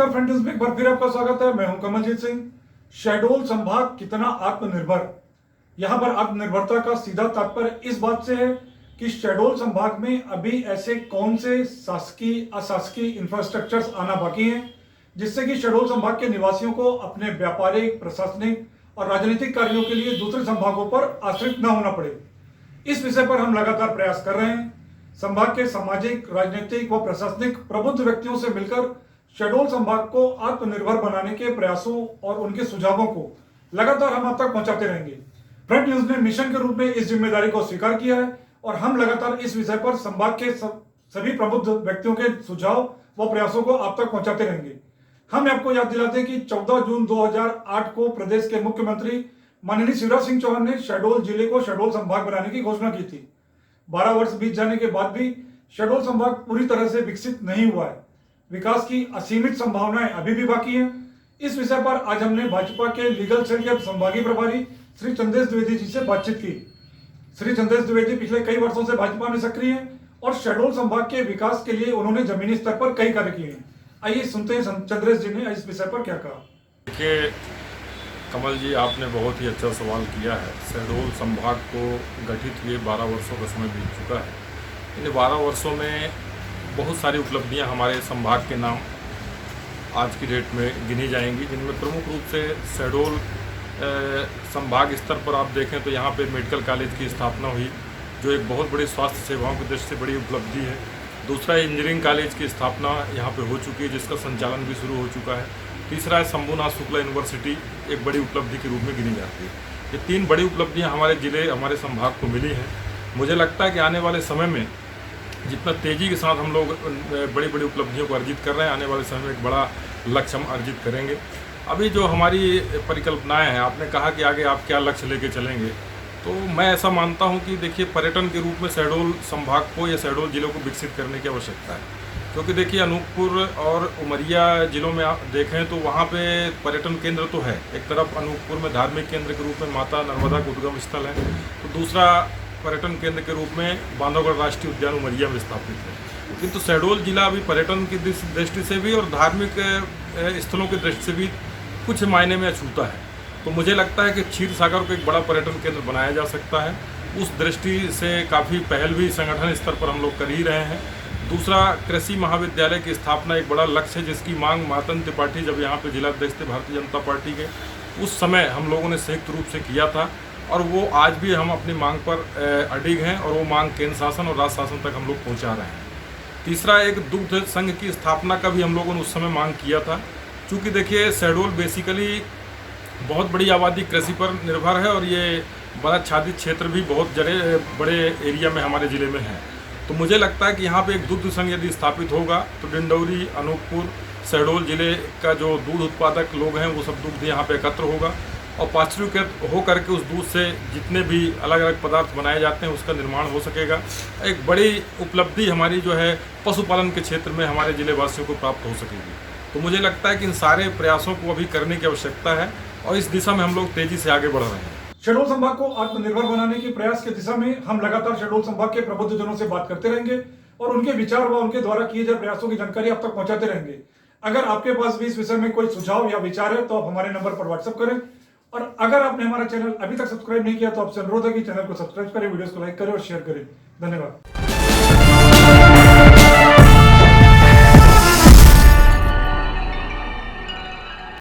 नमस्कार friend news में एक बार फिर आपका स्वागत है। मैं हूं कमलजीत सिंह। शहडोल संभाग कितना आत्मनिर्भर, यहां पर आत्मनिर्भरता का सीधा तात्पर्य इस बात से है कि शहडोल संभाग में अभी ऐसे कौन से शासकीय अशासकीय इंफ्रास्ट्रक्चर्स आना बाकी हैं जिससे कि शहडोल संभाग के निवासियों को अपने व्यापारिक, प्रशासनिक और राजनीतिक कार्यों के लिए दूसरे संभागों पर आश्रित न होना पड़े। इस विषय पर हम लगातार प्रयास कर रहे हैं। संभाग के सामाजिक, राजनीतिक व प्रशासनिक प्रबुद्ध व्यक्तियों से मिलकर शहडोल संभाग को आत्मनिर्भर बनाने के प्रयासों और उनके सुझावों को लगातार हम आप तक पहुंचाते रहेंगे। फ्रंट न्यूज ने मिशन के रूप में इस जिम्मेदारी को स्वीकार किया है और हम लगातार इस विषय पर संभाग के सभी प्रबुद्ध व्यक्तियों के सुझाव व प्रयासों को आप तक पहुंचाते रहेंगे। हम आपको याद दिलाते हैं कि 14 जून 2008 को प्रदेश के मुख्यमंत्री माननीय शिवराज सिंह चौहान ने शहडोल जिले को शहडोल संभाग बनाने की घोषणा की थी। 12 वर्ष बीत जाने के बाद भी शहडोल संभाग पूरी तरह से विकसित नहीं हुआ है। विकास की असीमित संभावनाएं अभी भी बाकी हैं। इस विषय पर आज हमने भाजपा के लीगल सेल के संभागीय प्रभारी श्री चंदेश द्विवेदी जी से बातचीत की। श्री चंदेश द्विवेदी पिछले कई वर्षों से भाजपा में सक्रिय हैं और शहडोल संभाग के विकास के लिए उन्होंने जमीनी स्तर पर कई कार्य किए हैं। आइए सुनते हैं चंद्रेश जी ने इस विषय पर क्या कहा। देखिए कमल जी, आपने बहुत ही अच्छा सवाल किया है। शहडोल संभाग को गठित हुए 12 वर्षों का समय बीत चुका है। इन 12 वर्षों में बहुत सारी उपलब्धियां हमारे संभाग के नाम आज की डेट में गिनी जाएंगी, जिनमें प्रमुख रूप से शहडोल संभाग स्तर पर आप देखें तो यहाँ पे मेडिकल कॉलेज की स्थापना हुई, जो एक बहुत बड़ी स्वास्थ्य सेवाओं की दृष्टि से बड़ी उपलब्धि है। दूसरा, इंजीनियरिंग कॉलेज की स्थापना यहाँ पे हो चुकी है, जिसका संचालन भी शुरू हो चुका है। तीसरा है शंभूनाथ शुक्ला यूनिवर्सिटी, एक बड़ी उपलब्धि के रूप में गिनी जाती है। ये 3 बड़ी उपलब्धियाँ हमारे जिले, हमारे संभाग को मिली हैं। मुझे लगता है कि आने वाले समय में जितना तेज़ी के साथ हम लोग बड़ी बड़ी उपलब्धियों को अर्जित कर रहे हैं, आने वाले समय में एक बड़ा लक्ष्य हम अर्जित करेंगे। अभी जो हमारी परिकल्पनाएं हैं, आपने कहा कि आगे आप क्या लक्ष्य लेके चलेंगे, तो मैं ऐसा मानता हूं कि देखिए, पर्यटन के रूप में शहडोल संभाग को या शहडोल जिलों को विकसित करने की आवश्यकता है। क्योंकि देखिए, अनूपपुर और उमरिया जिलों में आप देखें तो वहाँ पे पर्यटन केंद्र तो है। एक तरफ अनूपपुर में धार्मिक केंद्र के रूप में माता नर्मदा का उद्गम स्थल है, तो दूसरा पर्यटन केंद्र के रूप में बांधवगढ़ राष्ट्रीय उद्यान उमरिया में स्थापित है। किंतु शहडोल जिला अभी पर्यटन की दृष्टि से भी और धार्मिक स्थलों की दृष्टि से भी कुछ मायने में अछूता है। तो मुझे लगता है कि क्षीर सागर को एक बड़ा पर्यटन केंद्र बनाया जा सकता है। उस दृष्टि से काफ़ी पहल भी संगठन स्तर पर हम लोग कर ही रहे हैं। दूसरा, कृषि महाविद्यालय की स्थापना एक बड़ा लक्ष्य है, जिसकी मांग मातन त्रिपाठी जब यहाँ पे जिलाध्यक्ष थे भारतीय जनता पार्टी के, उस समय हम लोगों ने संयुक्त रूप से किया था और वो आज भी हम अपनी मांग पर अडिग हैं और वो मांग केंद्र शासन और राज्य शासन तक हम लोग पहुँचा रहे हैं। तीसरा, एक दुग्ध संघ की स्थापना का भी हम लोगों ने उस समय मांग किया था। चूँकि देखिए, शहडोल बेसिकली बहुत बड़ी आबादी कृषि पर निर्भर है और ये बड़ा आच्छादित क्षेत्र भी बहुत बड़े एरिया में हमारे ज़िले में है। तो मुझे लगता है कि यहाँ पे एक दुग्ध संघ यदि स्थापित होगा तो डिंडौरी, अनूपपुर, शहडोल जिले का जो दूध उत्पादक लोग हैं वो सब दुग्ध यहाँ पे एकत्र होगा और पाश्चुरीकृत हो करके उस दूध से जितने भी अलग अलग पदार्थ बनाए जाते हैं उसका निर्माण हो सकेगा। एक बड़ी उपलब्धि हमारी जो है पशुपालन के क्षेत्र में हमारे जिले वासियों को प्राप्त हो सकेगी। तो मुझे लगता है कि इन सारे प्रयासों को अभी करने की आवश्यकता है और इस दिशा में हम लोग तेजी से आगे बढ़ रहे हैं। शहडोल संभाग को आत्मनिर्भर बनाने के प्रयास के दिशा में हम लगातार शहडोल संभाग के प्रबुद्ध जनों से बात करते रहेंगे और उनके विचार व उनके द्वारा किए गए प्रयासों की जानकारी आप तक पहुंचाते रहेंगे। अगर आपके पास भी इस विषय में कोई सुझाव या विचार है तो आप हमारे नंबर पर व्हाट्सएप करें और अगर आपने हमारा चैनल अभी तक सब्सक्राइब नहीं किया तो आपसे अनुरोध है कि चैनल को सब्सक्राइब करें, वीडियोस को लाइक करें और शेयर करें। धन्यवाद।